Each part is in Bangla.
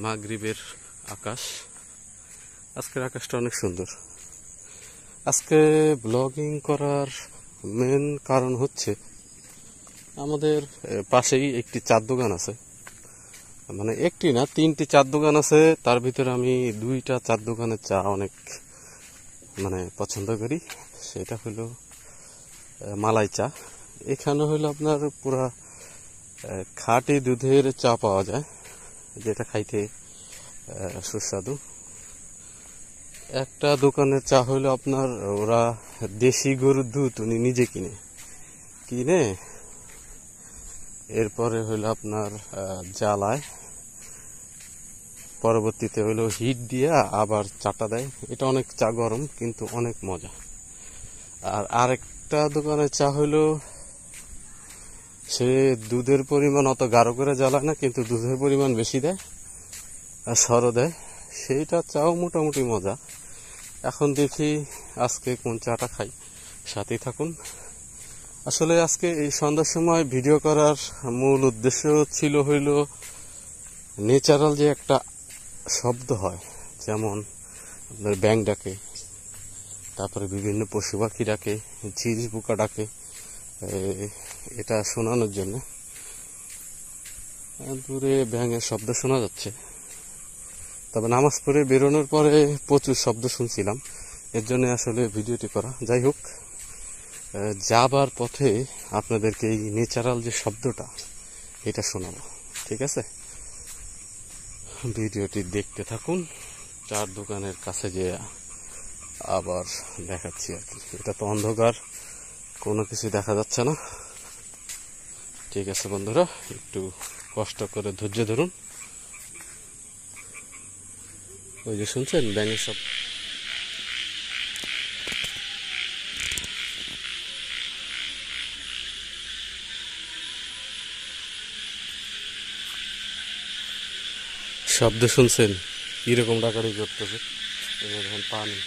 মাগরিবের আকাশ। আজকের আকাশটা অনেক সুন্দর। আজকে ব্লগিং করার মেন কারণ হচ্ছে আমাদের পাশেই একটি চার দোকান আছে, মানে একটি না 3টি চার দোকান আছে। তার ভিতরে আমি 2টা চার দোকানের চা অনেক পছন্দ করি। সেটা হলো মালাই চা। এখানে হলো আপনার পুরা খাঁটি দুধের চা পাওয়া যায়, যেটা খাইতে সুস্বাদু। একটা দোকানের চা হলো আপনার ওরা দেশি গরুর দুধ উনি নিজে কিনে এরপরে হলো আপনার জ্বালায়, পরবর্তীতে হলো হিট দিয়ে আবার চাটা দেয়। এটা অনেক চা গরম, কিন্তু অনেক মজা। আর আরেকটা দোকানের চা হলো সে দুধের পরিমাণ অত গাঢ় করে জ্বালায় না, কিন্তু দুধের পরিমাণ বেশি দেয় আর সরও দেয়। সেইটা চাও মোটামুটি মজা। এখন দেখি আজকে কোন চাটা খাই, সাথেই থাকুন। আসলে আজকে এই সন্ধ্যার সময় ভিডিও করার মূল উদ্দেশ্য ছিল হইল ন্যাচারাল যে একটা শব্দ হয়, যেমন আপনার ব্যাঙ ডাকে, তারপরে বিভিন্ন পশু পাখি ডাকে, ঝিরিশ পোকা ডাকে, এটা শোনানোর জন্য। দূরে ব্যাঙের শব্দ শোনা যাচ্ছে, তবে নামাজ পড়ে বেরোনোর পরে প্রচুর শব্দ শুনছিলাম, এর জন্য আসলে ভিডিওটি করা। যাই হোক, যাবার পথে আপনাদেরকে এই ন্যাচারাল যে শব্দটা এটা শোনাবো, ঠিক আছে? ভিডিওটি দেখতে থাকুন। চার দোকানের কাছে যে আবার দেখাচ্ছি আর কি। এটা তো অন্ধকার, কোনো কিছু দেখা যাচ্ছে না। ঠিক আছে বন্ধুরা, একটু কষ্ট করে ধৈর্য ধরুন। ওই যে শুনছেন ব্যাঙের সব শব্দ শুনছেন, কিরকম ডাকাডাকি করতেছে। এখন পানি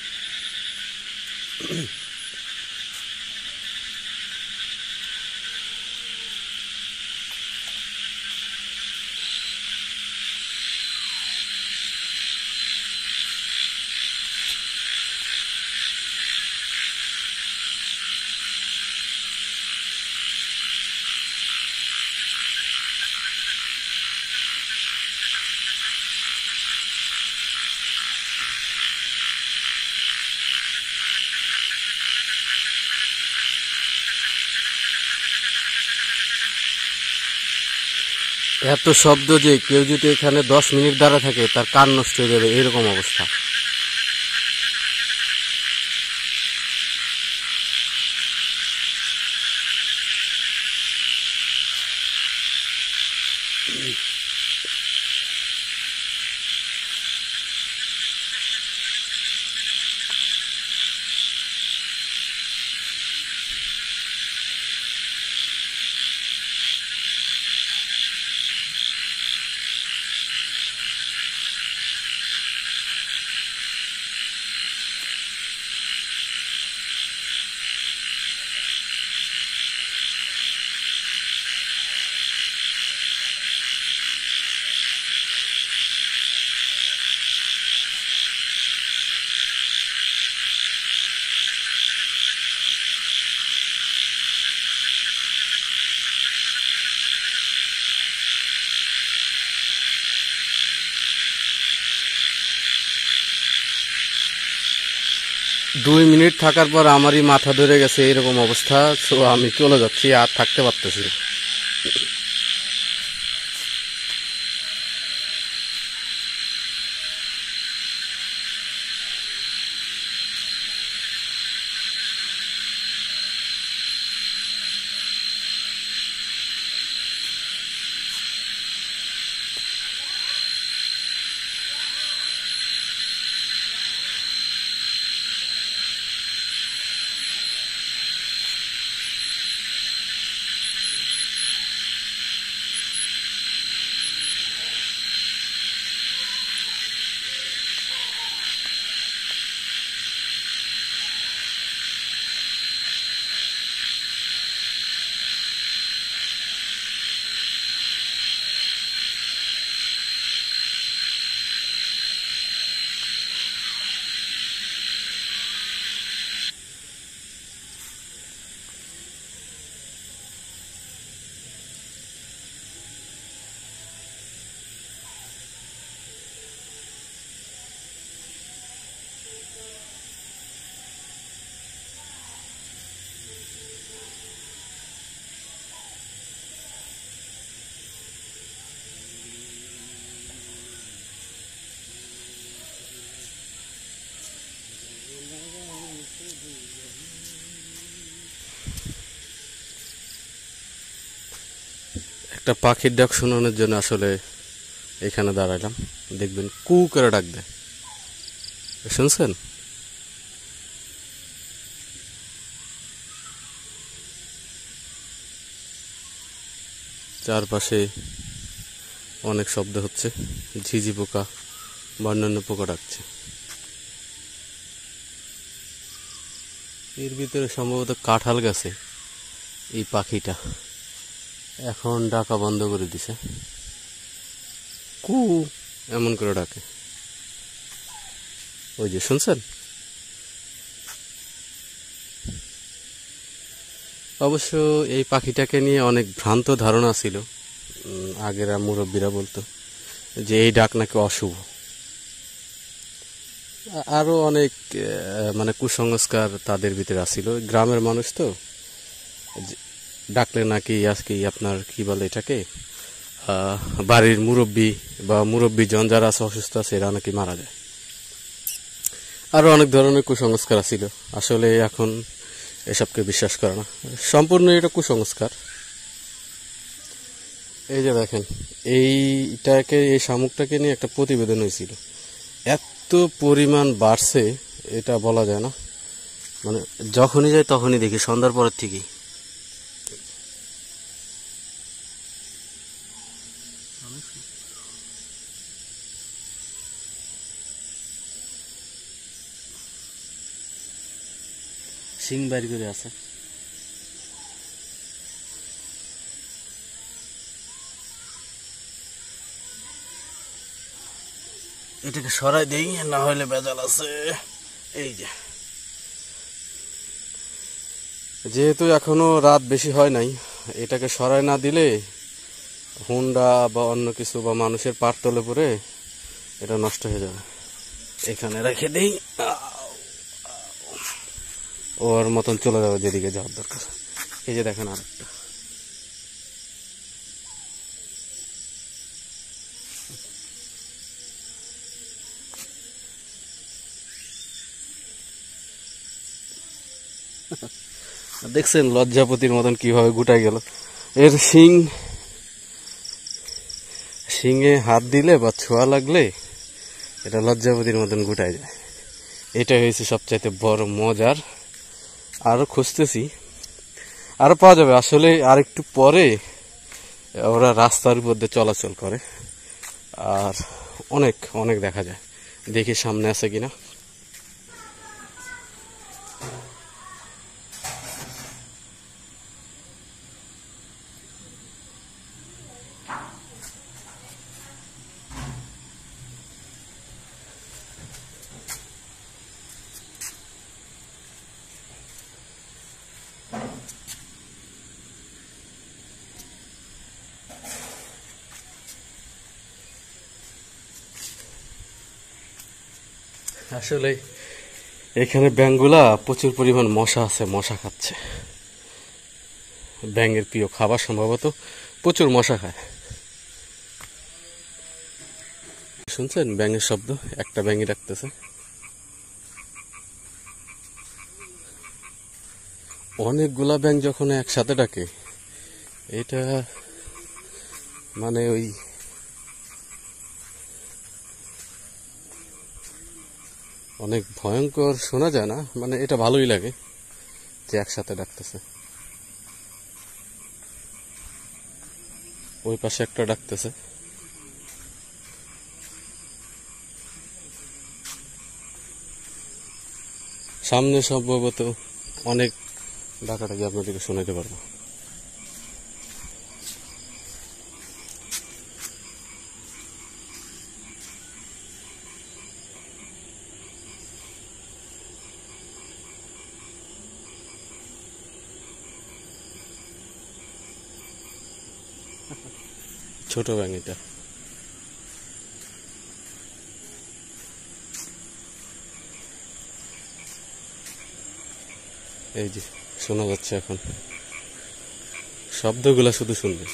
এত শব্দ যে কেউ যদি এখানে 10 মিনিট দাঁড়া থাকে তার কান নষ্ট হয়ে যাবে, এরকম অবস্থা। দুই মিনিট থাকার পর আমারই মাথা ধরে গেছে, এরকম অবস্থা। তো আমি চলে যাচ্ছি, আর থাকতে পারতেছি না। একটা পাখির ডাক শোনানোর জন্য আসলে এখানে দাঁড়ালাম। দেখবেন কু করে ডাক দেয়, শুনছেন? চারপাশে অনেক শব্দ হচ্ছে, ঝিঝি পোকা বা অন্যান্য পোকা ডাকছে। এর ভিতরে সম্ভবত কাঁঠাল গাছে এই পাখিটা এখন ডাকা বন্ধ করে দিছে, কু এমন করে ডাকে। ওই যে শুনছেন? অবশ্য এই পাখিটাকে নিয়ে অনেক ভ্রান্ত ধারণা ছিল। আগের মুরব্বীরা বলতো যে এই ডাক নাকি অশুভ। আরো অনেক মানে কুসংস্কার তাদের ভিতরে আসছিল। গ্রামের মানুষ তো, ডাকলে নাকি আজকে আপনার কি বলে এটাকে, বাড়ির মুরব্বী বা মুরব্বী জন যারা আছে অসুস্থ আছে এরা নাকি মারা যায়। আরো অনেক ধরনের কুসংস্কার ছিল। আসলে এখন এসবকে বিশ্বাস করে না, সম্পূর্ণ এটা কুসংস্কার। এই যে দেখেন, এই শামুকটাকে নিয়ে একটা প্রতিবেদন হয়েছিল। এত পরিমাণ বাড়ছে এটা বলা যায় না, মানে যখনই যাই তখনই দেখি সন্ধ্যার পরের থেকেই। শিং বাইর করে আছে। এটাকে সরাই দেই, না হলে বেজাল আছে। এই যে যেহেতু এখনো রাত বেশি হয় নাই, এটাকে সরাই না দিলে হুন্ডা বা অন্য কিছু বা মানুষের পার তলে পড়ে এটা নষ্ট হয়ে যাবে। এখানে রেখে দেই, ওর মতন চলে যাবে যেদিকে যাওয়ার দরকার। এই যে দেখেন আরেকটা। দেখছেন লজ্জাপতির মতন কিভাবে গুটাই গেল। এর শিঙে হাত দিলে বা ছোঁয়া লাগলে এটা লজ্জাপতির মতন গুটাই যায়। এটা হয়েছে সবচাইতে বড় মজার। আরো খুঁজতেছি, আরো পাওয়া যাবে। আসলে আরেকটু পরে ওরা রাস্তার উপর দিয়ে চলাচল করে, আর অনেক অনেক দেখা যায়। দেখি সামনে আছে কিনা। আসলে এখানে ব্যাঙগুলা প্রচুর পরিমাণ মশা আছে, মশা খাচ্ছে। ব্যাঙের প্রিয় খাবার সম্ভবত, প্রচুর মশা খায়। শুনছেন ব্যাঙের শব্দ? একটা ব্যাঙই ডাকতেছে। অনেকগুলা ব্যাঙ যখন একসাথে ডাকে এটা মানে ওই অনেক ভয়ঙ্কর শোনা যায় না, মানে এটা ভালোই লাগে যে একসাথে ডাকতেছে। ওই পাশে একটা ডাকতেছে। সামনে সম্ভবত অনেক ডাকাডাকি আপনাদেরকে শোনাতে পারবো। ছোট ব্যাঙ এটা। এই যে শোনা যাচ্ছে এখন, শব্দগুলা শুধু শুনবে।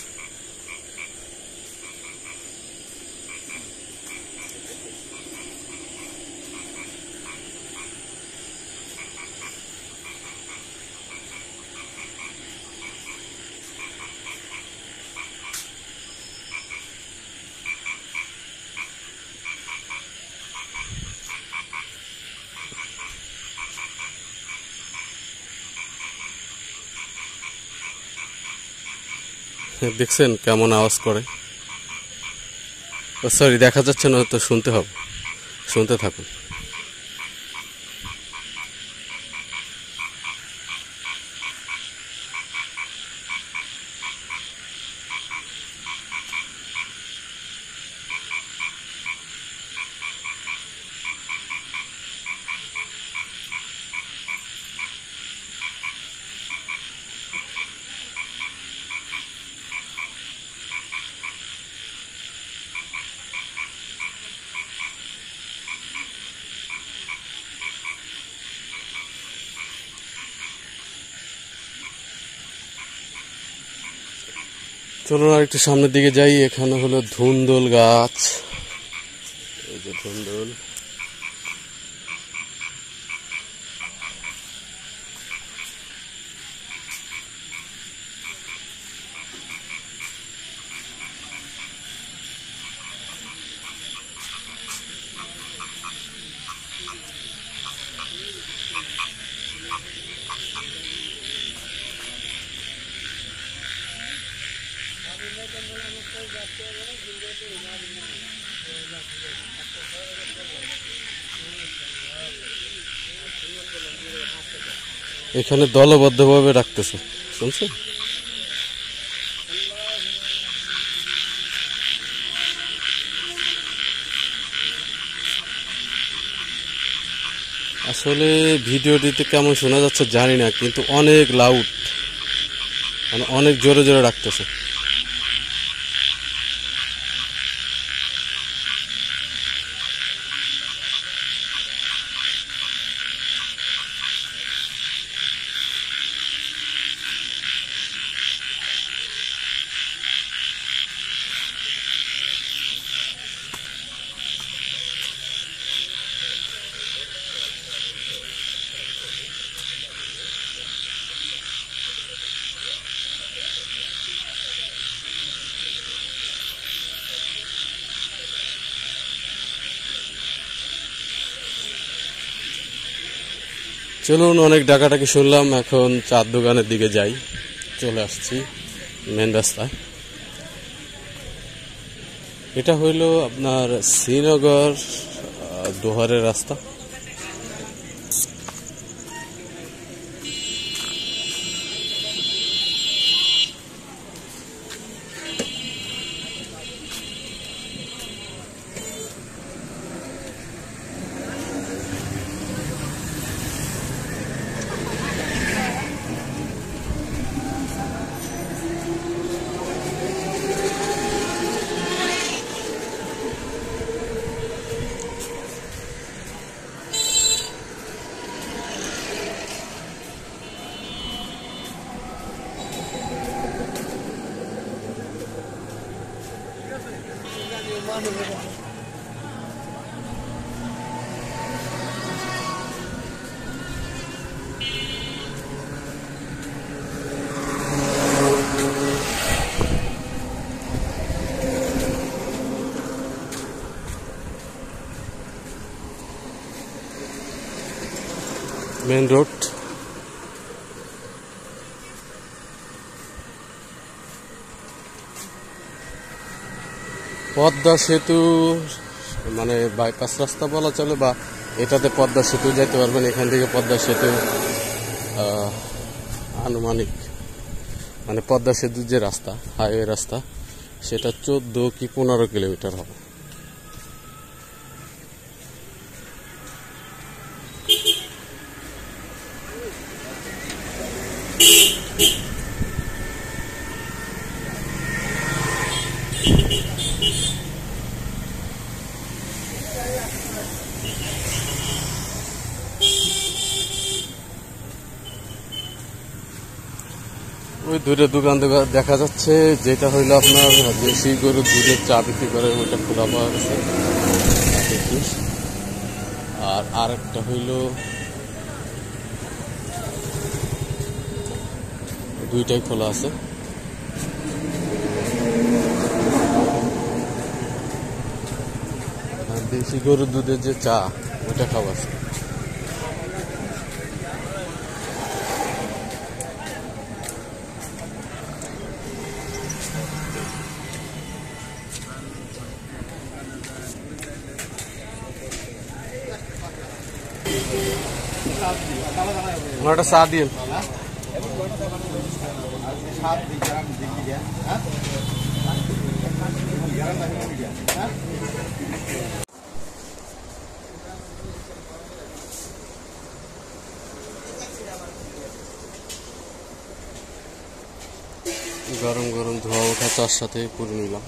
দেখছেন কেমন আওয়াজ করে? সরি, দেখা যাচ্ছে না তো, শুনতে হবে, শুনতে থাকুন। চলুন আর একটু সামনের দিকে যাই। এখানে হলো ধুন্দুল গাছ, এই যে ধুন্দুল। এখানে দলবদ্ধভাবে রাখতেছে, শুনছেন? আসলে ভিডিওটিতে কেমন শোনা যাচ্ছে জানি না, কিন্তু অনেক লাউড, মানে অনেক জোরে জোরে রাখতেছে। চলুন, অনেক ডাকাডাকি শুনলাম, এখন চার দোকানের দিকে যাই। চলে আসছি মেন রাস্তায়। এটা হইল আপনার শ্রীনগর দোহারের রাস্তা। Main road. পদ্মা সেতু মানে বাইপাস রাস্তা বলা চলে, বা এটাতে পদ্মা সেতু যেতে পারবেন। এখান থেকে পদ্মা সেতু আনুমানিক, মানে পদ্মা সেতুর যে রাস্তা, হাইওয়ে রাস্তা, সেটা 14 কি 15 কিলোমিটার হবে। ওই দূরে দোকান দেখা যাচ্ছে, যেটা হইলো আপনার দেশি গরুর দুধের চা বিক্রি করে, ওইটা খোলা পাওয়া গেছে। আর আরেকটা হইল, দুইটাই খোলা আছে। আর দেশি গরুর দুধের যে চা, ওইটা খাওয়া আছে। আমার একটা চা দিন। গরম গরম ধোয়া ওঠা চার সাথে পুরে নিলাম।